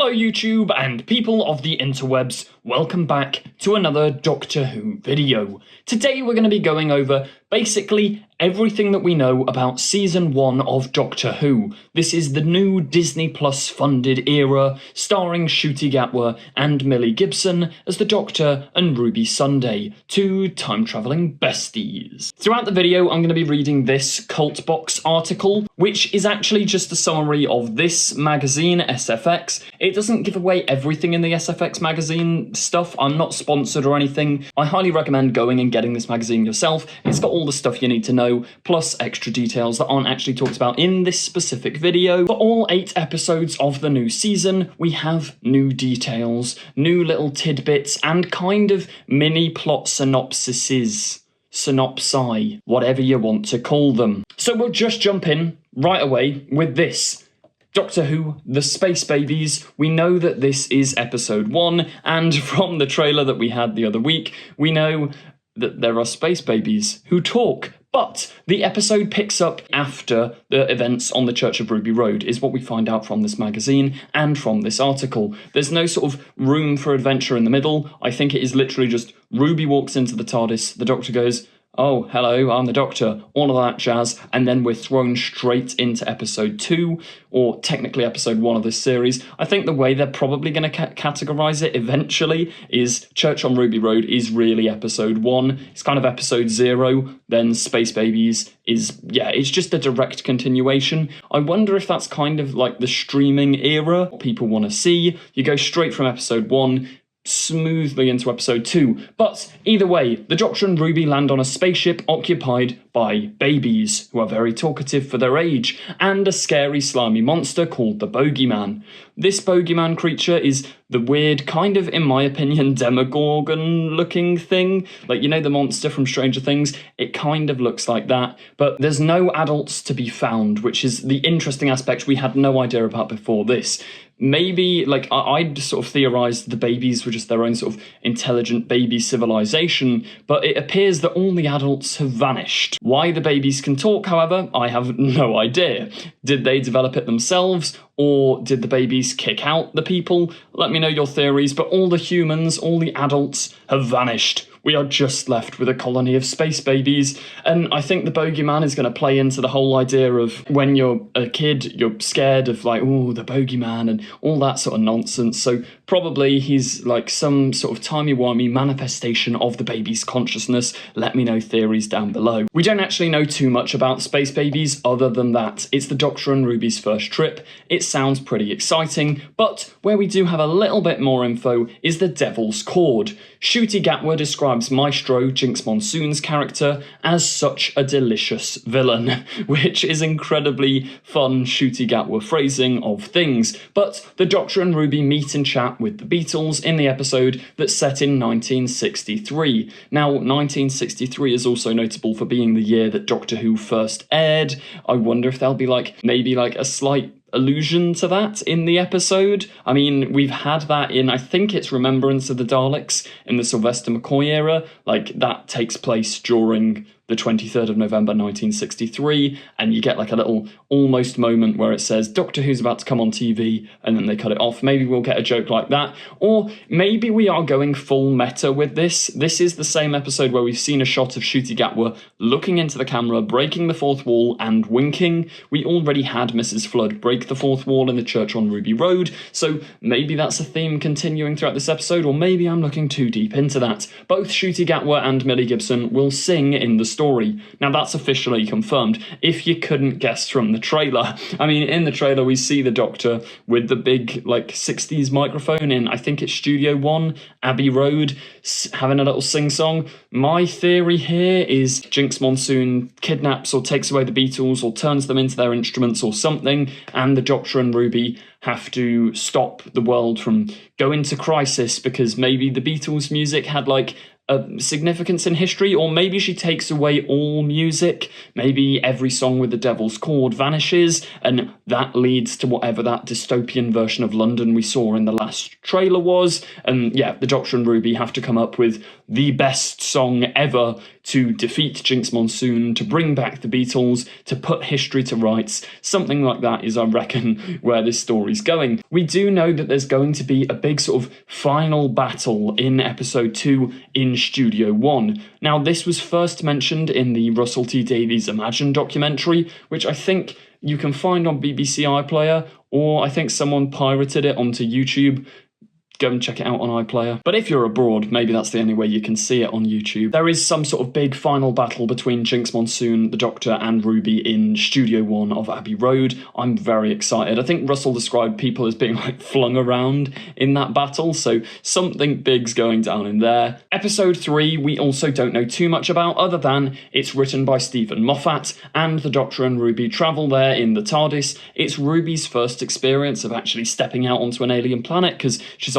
Hello YouTube and people of the interwebs, welcome back to another Doctor Who video. Today we're going to be going over basically everything that we know about Season 1 of Doctor Who. This is the new Disney Plus funded era, starring Ncuti Gatwa and Millie Gibson as the Doctor and Ruby Sunday, two time-travelling besties. Throughout the video I'm going to be reading this Cult Box article, which is actually just a summary of this magazine, SFX. It doesn't give away everything in the SFX magazine stuff. I'm not sponsored or anything. I highly recommend going and getting this magazine yourself. It's got all the stuff you need to know, plus extra details that aren't actually talked about in this specific video. For all 8 episodes of the new season, we have new details, new little tidbits, and kind of mini plot synopsises. Synopsi, whatever you want to call them. So we'll just jump in right away with this. Doctor Who, The Space Babies. We know that this is episode 1, and from the trailer that we had the other week, we know that there are space babies who talk. But the episode picks up after the events on the Church of Ruby Road, is what we find out from this magazine and from this article. There's no sort of room for adventure in the middle. I think it is literally just Ruby walks into the TARDIS, the Doctor goes, "Oh, hello, I'm the Doctor," all of that jazz, and then we're thrown straight into episode 2, or technically episode 1 of this series. I think the way they're probably going to categorise it eventually is Church on Ruby Road is really episode 1, it's kind of episode 0, then Space Babies is, yeah, it's just a direct continuation. I wonder if that's kind of like the streaming era people want to see. You go straight from episode 1, smoothly into episode 2. But either way, the Doctor and Ruby land on a spaceship occupied by babies, who are very talkative for their age, and a scary slimy monster called the Bogeyman. This Bogeyman creature is the weird, kind of, in my opinion, Demogorgon looking thing. Like, you know the monster from Stranger Things? It kind of looks like that, but there's no adults to be found, which is the interesting aspect we had no idea about before this. Maybe, like, I'd sort of theorised the babies were just their own sort of intelligent baby civilization, but it appears that all the adults have vanished. Why the babies can talk, however, I have no idea. Did they develop it themselves, or did the babies kick out the people? Let me know your theories, but all the humans, all the adults have vanished. We are just left with a colony of space babies, and I think the Bogeyman is going to play into the whole idea of when you're a kid, you're scared of like, oh, the Bogeyman and all that sort of nonsense, so probably he's like some sort of timey-wimey manifestation of the baby's consciousness. Let me know theories down below. We don't actually know too much about space babies other than that it's the Doctor and Ruby's first trip. It sounds pretty exciting, but where we do have a little bit more info is the Devil's Chord. Ncuti Gatwa describes Maestro Jinx Monsoon's character as such a delicious villain, which is incredibly fun Ncuti Gatwa phrasing of things. But the Doctor and Ruby meet and chat with the Beatles in the episode that's set in 1963. Now, 1963 is also notable for being the year that Doctor Who first aired. I wonder if there'll be maybe a slight allusion to that in the episode. I mean, we've had that in, I think it's Remembrance of the Daleks in the Sylvester McCoy era. Like, that takes place during the 23rd of November 1963, and you get like a little almost moment where it says Doctor Who's about to come on TV, and then they cut it off. Maybe we'll get a joke like that, or maybe we are going full meta with this. This is the same episode where we've seen a shot of Ncuti Gatwa looking into the camera, breaking the fourth wall and winking. We already had Mrs. Flood break the fourth wall in the church on Ruby Road, so maybe that's a theme continuing throughout this episode, or maybe I'm looking too deep into that. Both Ncuti Gatwa and Millie Gibson will sing in the story. Now that's officially confirmed, if you couldn't guess from the trailer. I mean, in the trailer we see the Doctor with the big, 60s microphone in, I think it's Studio 1, Abbey Road, having a little sing-song. My theory here is Jinx Monsoon kidnaps or takes away the Beatles or turns them into their instruments or something, and the Doctor and Ruby have to stop the world from going to crisis because maybe the Beatles' music had a significance in history, or maybe she takes away all music. Maybe every song with the Devil's Chord vanishes, and that leads to whatever that dystopian version of London we saw in the last trailer was. And yeah, the Doctor and Ruby have to come up with the best song ever to defeat Jinx Monsoon, to bring back the Beatles, to put history to rights. Something like that is, I reckon, where this story's going. We do know that there's going to be a big sort of final battle in episode 2 in Studio One. Now, this was first mentioned in the Russell T Davies Imagine documentary, which I think you can find on BBC iPlayer, or I think someone pirated it onto YouTube. Go and check it out on iPlayer. But if you're abroad, maybe that's the only way you can see it on YouTube. There is some sort of big final battle between Jinx Monsoon, the Doctor, and Ruby in Studio One of Abbey Road. I'm very excited. I think Russell described people as being like flung around in that battle, so something big's going down in there. Episode 3, we also don't know too much about, other than it's written by Stephen Moffat, and the Doctor and Ruby travel there in the TARDIS. It's Ruby's first experience of actually stepping out onto an alien planet, because she's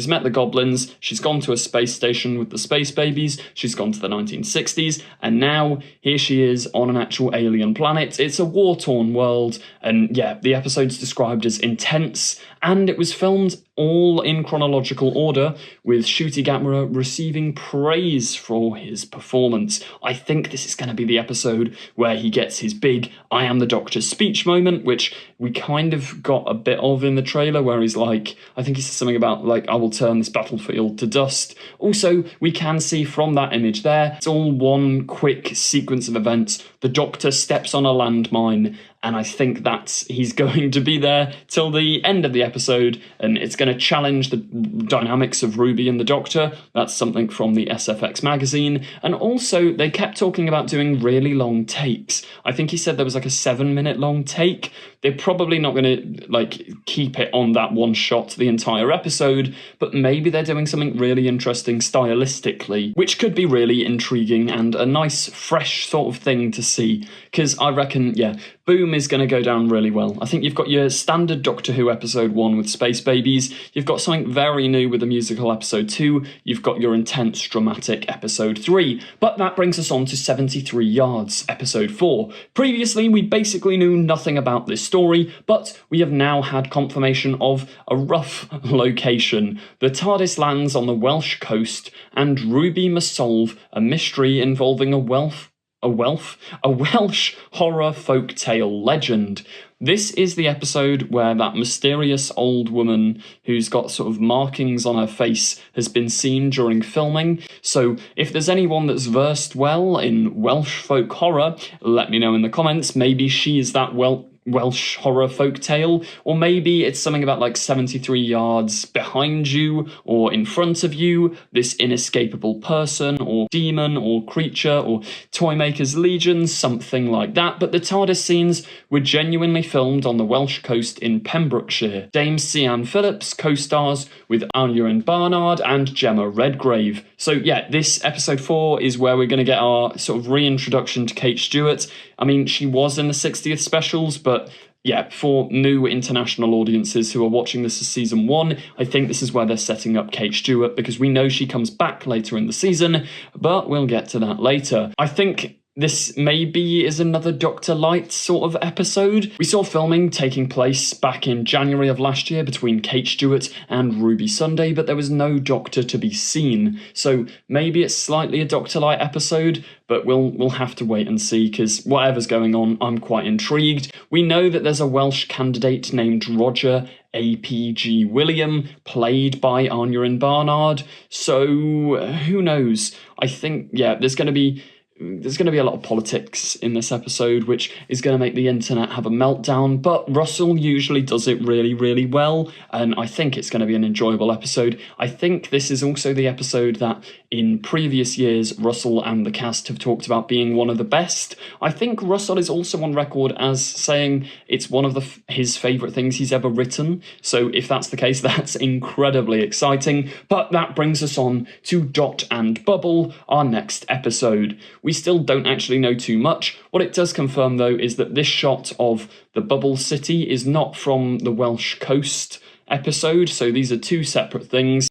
met the goblins, she's gone to a space station with the space babies, she's gone to the 1960s, and now here she is on an actual alien planet. It's a war-torn world, and yeah, the episode's described as intense, and it was filmed all in chronological order, with Ncuti Gatwa receiving praise for his performance. I think this is going to be the episode where he gets his big I am the Doctor speech moment, which we kind of got a bit of in the trailer, where he's like, I think he says something about, like, I will turn this battlefield to dust. Also, we can see from that image there, it's all one quick sequence of events. The Doctor steps on a landmine, and I think that he's going to be there till the end of the episode, and it's going to challenge the dynamics of Ruby and the Doctor. That's something from the SFX magazine. And also, they kept talking about doing really long takes. I think he said there was like a 7-minute long take. They're probably not going to like keep it on that one shot the entire episode, but maybe they're doing something really interesting stylistically, which could be really intriguing and a nice, fresh sort of thing to see. Because I reckon, yeah, Boom is going to go down really well. I think you've got your standard Doctor Who episode 1 with space babies, you've got something very new with the musical episode 2, you've got your intense dramatic episode 3. But that brings us on to 73 Yards, episode 4. Previously, we basically knew nothing about this story, but we have now had confirmation of a rough location. The TARDIS lands on the Welsh coast, and Ruby must solve a mystery involving a Welsh horror folk tale legend. This is the episode where that mysterious old woman who's got sort of markings on her face has been seen during filming. So if there's anyone that's versed well in Welsh folk horror, let me know in the comments. Maybe she is that Welsh horror folk tale, or maybe it's something about like 73 yards behind you or in front of you, this inescapable person or demon or creature or Toymaker's Legion, something like that. But the TARDIS scenes were genuinely filmed on the Welsh coast in Pembrokeshire. Dame Sian Phillips co-stars with Aneurin Barnard and Gemma Redgrave. So yeah, this episode 4 is where we're going to get our sort of reintroduction to Kate Stewart. I mean, she was in the 60th specials, but yeah, for new international audiences who are watching this as season 1, I think this is where they're setting up Kate Stewart, because we know she comes back later in the season, but we'll get to that later. I think this maybe is another Dr. Light sort of episode. We saw filming taking place back in January of last year between Kate Stewart and Ruby Sunday, but there was no Doctor to be seen. So maybe it's slightly a Dr. Light episode, but we'll have to wait and see, because whatever's going on, I'm quite intrigued. We know that there's a Welsh candidate named Roger APG William, played by Aneurin Barnard, so who knows? I think, yeah, there's going to be a lot of politics in this episode, which is going to make the internet have a meltdown, but Russell usually does it really, really well, and I think it's going to be an enjoyable episode. I think this is also the episode that in previous years Russell and the cast have talked about being one of the best. I think Russell is also on record as saying it's one of his favourite things he's ever written, so if that's the case, that's incredibly exciting. But that brings us on to Dot and Bubble, our next episode. We still don't actually know too much. What it does confirm, though, is that this shot of the Bubble City is not from the Welsh coast episode, so these are two separate things.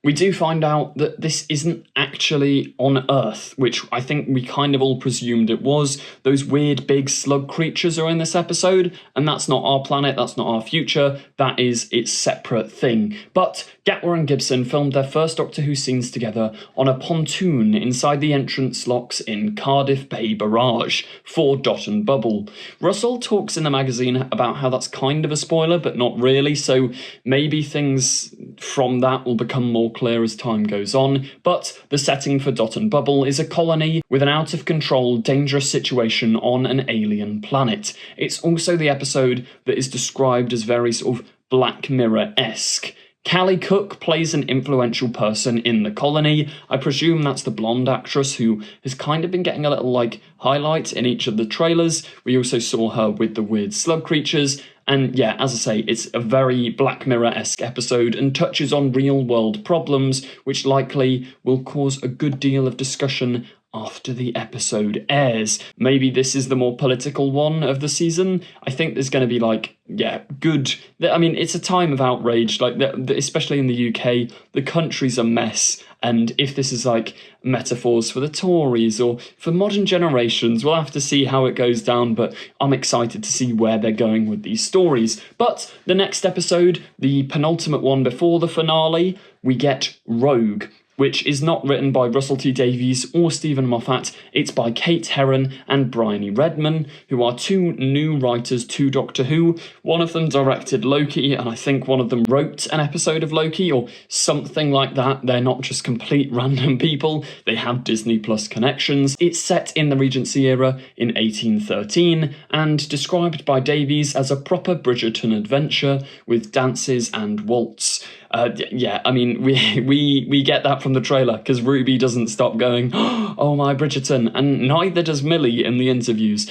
We do find out that this isn't actually on Earth, which I think we kind of all presumed it was. Those weird big slug creatures are in this episode, and that's not our planet, that's not our future, that is its separate thing. But Gatwa and Gibson filmed their first Doctor Who scenes together on a pontoon inside the entrance locks in Cardiff Bay Barrage for Dot and Bubble. Russell talks in the magazine about how that's kind of a spoiler, but not really, so maybe things from that will become more clear as time goes on, but the setting for Dot and Bubble is a colony with an out-of-control, dangerous situation on an alien planet. It's also the episode that is described as very sort of Black Mirror-esque. Callie Cook plays an influential person in the colony. I presume that's the blonde actress who has kind of been getting a little, highlight in each of the trailers. We also saw her with the weird slug creatures. And yeah, as I say, it's a very Black Mirror-esque episode and touches on real-world problems, which likely will cause a good deal of discussion after the episode airs. Maybe this is the more political one of the season. I think there's going to be good. I mean, it's a time of outrage, especially in the UK. The country's a mess, and if this is metaphors for the Tories or for modern generations, we'll have to see how it goes down, but I'm excited to see where they're going with these stories. But the next episode, the penultimate one before the finale, we get Rogue, which is not written by Russell T Davies or Stephen Moffat. It's by Kate Herron and Bryony Redman, who are two new writers to Doctor Who. One of them directed Loki, and I think one of them wrote an episode of Loki, or something like that. They're not just complete random people. They have Disney Plus connections. It's set in the Regency era in 1813, and described by Davies as a proper Bridgerton adventure with dances and waltz. We get that from the trailer, because Ruby doesn't stop going, oh my Bridgerton, and neither does Millie in the interviews.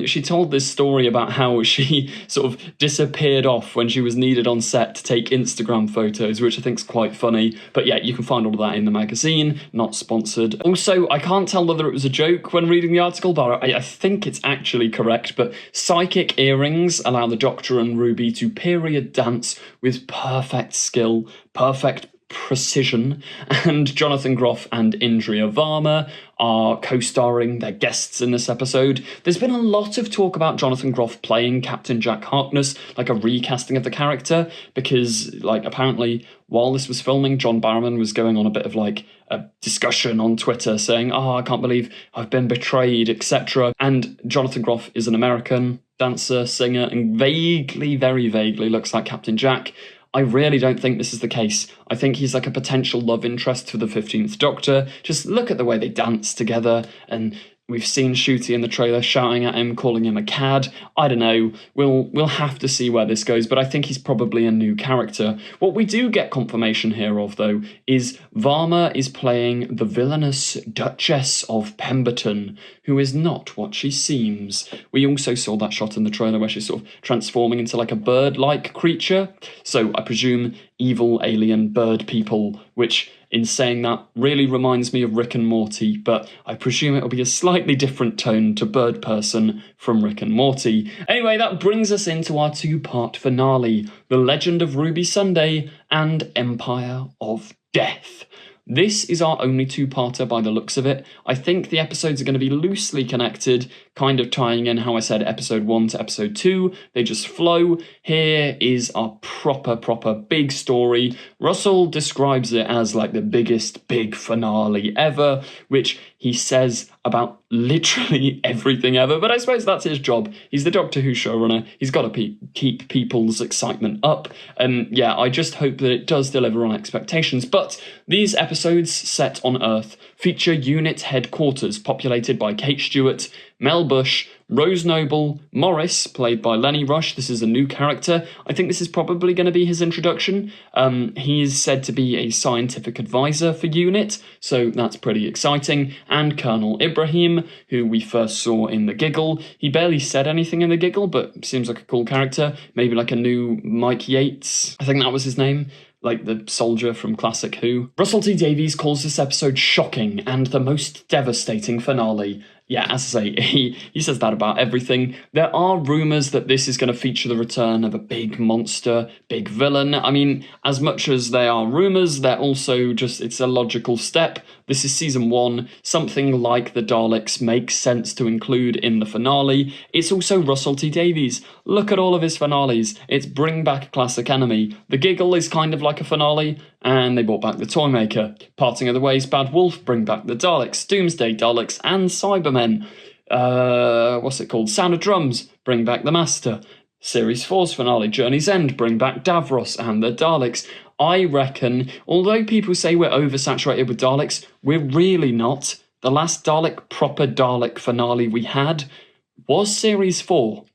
She told this story about how she sort of disappeared off when she was needed on set to take Instagram photos, which I think is quite funny. But yeah, you can find all of that in the magazine, not sponsored. Also, I can't tell whether it was a joke when reading the article, but I think it's actually correct, but psychic earrings allow the Doctor and Ruby to period dance with perfect skill, perfect precision, and Jonathan Groff and Indria Varma are co-starring, they're guests in this episode. There's been a lot of talk about Jonathan Groff playing Captain Jack Harkness, like a recasting of the character, because apparently while this was filming, John Barrowman was going on a bit of a discussion on Twitter saying, I can't believe I've been betrayed, etc. And Jonathan Groff is an American dancer, singer, and vaguely, very vaguely looks like Captain Jack. I really don't think this is the case. I think he's a potential love interest for the 15th Doctor. Just look at the way they dance together, and we've seen Ncuti in the trailer shouting at him, calling him a cad. I don't know. We'll have to see where this goes, but I think he's probably a new character. What we do get confirmation here of, though, is Varma is playing the villainous Duchess of Pemberton, who is not what she seems. We also saw that shot in the trailer where she's sort of transforming into a bird-like creature. So I presume evil alien bird people, which, in saying that, really reminds me of Rick and Morty, but I presume it'll be a slightly different tone to Bird Person from Rick and Morty. Anyway, that brings us into our two-part finale, The Legend of Ruby Sunday and Empire of Death. This is our only two-parter by the looks of it. I think the episodes are going to be loosely connected, kind of tying in how I said episode 1 to episode 2. They just flow. Here is our proper big story. Russell describes it as the biggest big finale ever, which he says about literally everything ever, but I suppose that's his job. He's the Doctor Who showrunner. He's got to keep people's excitement up, and yeah, I just hope that it does deliver on expectations. But these episodes set on Earth feature unit headquarters populated by Kate Stewart, Mel Bush, Rose Noble, Morris, played by Lenny Rush. This is a new character. I think this is probably going to be his introduction. He is said to be a scientific advisor for UNIT, so that's pretty exciting. And Colonel Ibrahim, who we first saw in The Giggle. He barely said anything in The Giggle, but seems like a cool character. Maybe a new Mike Yates. I think that was his name. The soldier from Classic Who. Russell T Davies calls this episode shocking and the most devastating finale yeah, as I say, he says that about everything. There are rumours that this is going to feature the return of a big monster, big villain. I mean, as much as they are rumours, they're also just, it's a logical step. This is season 1. Something like the Daleks makes sense to include in the finale. It's also Russell T Davies. Look at all of his finales. It's bring back a classic enemy. The Giggle is kind of like a finale, and they brought back the Toymaker. Parting of the Ways, Bad Wolf, bring back the Daleks, Doomsday Daleks, and Cybermen. What's it called? Sound of Drums, bring back the Master. Series 4's finale, Journey's End, bring back Davros and the Daleks. I reckon, although people say we're oversaturated with Daleks, we're really not. The last proper Dalek finale we had was Series 4,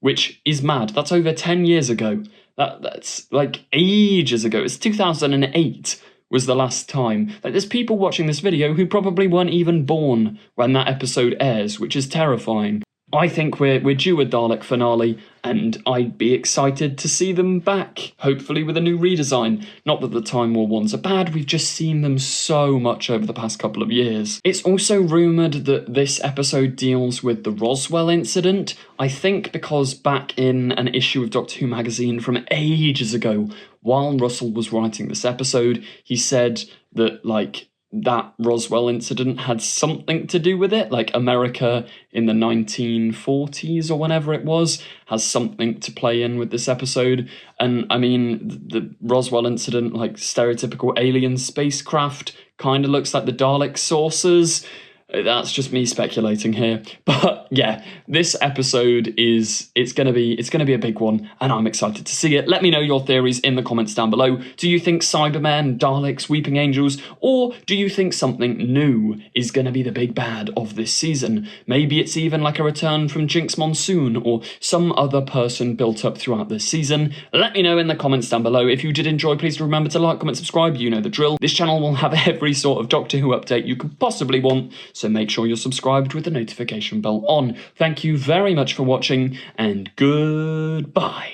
which is mad. That's over 10 years ago. That's like ages ago. It's 2008 was the last time. Like, there's people watching this video who probably weren't even born when that episode airs, which is terrifying. I think we're due a Dalek finale, and I'd be excited to see them back, hopefully with a new redesign. Not that the Time War ones are bad, we've just seen them so much over the past couple of years. It's also rumoured that this episode deals with the Roswell incident, I think because back in an issue of Doctor Who magazine from ages ago, while Russell was writing this episode, he said that, like, that Roswell incident had something to do with it, like America in the 1940s or whenever it was has something to play in with this episode. And I mean, the Roswell incident, like stereotypical alien spacecraft, kind of looks like the Dalek saucers. That's just me speculating here. But yeah, this episode it's gonna be a big one, and I'm excited to see it. Let me know your theories in the comments down below. Do you think Cybermen, Daleks, Weeping Angels, or do you think something new is gonna be the big bad of this season? Maybe it's even like a return from Jinx Monsoon or some other person built up throughout this season. Let me know in the comments down below. If you did enjoy, please remember to like, comment, subscribe. You know the drill. This channel will have every sort of Doctor Who update you could possibly want, so make sure you're subscribed with the notification bell on. Thank you very much for watching, and goodbye.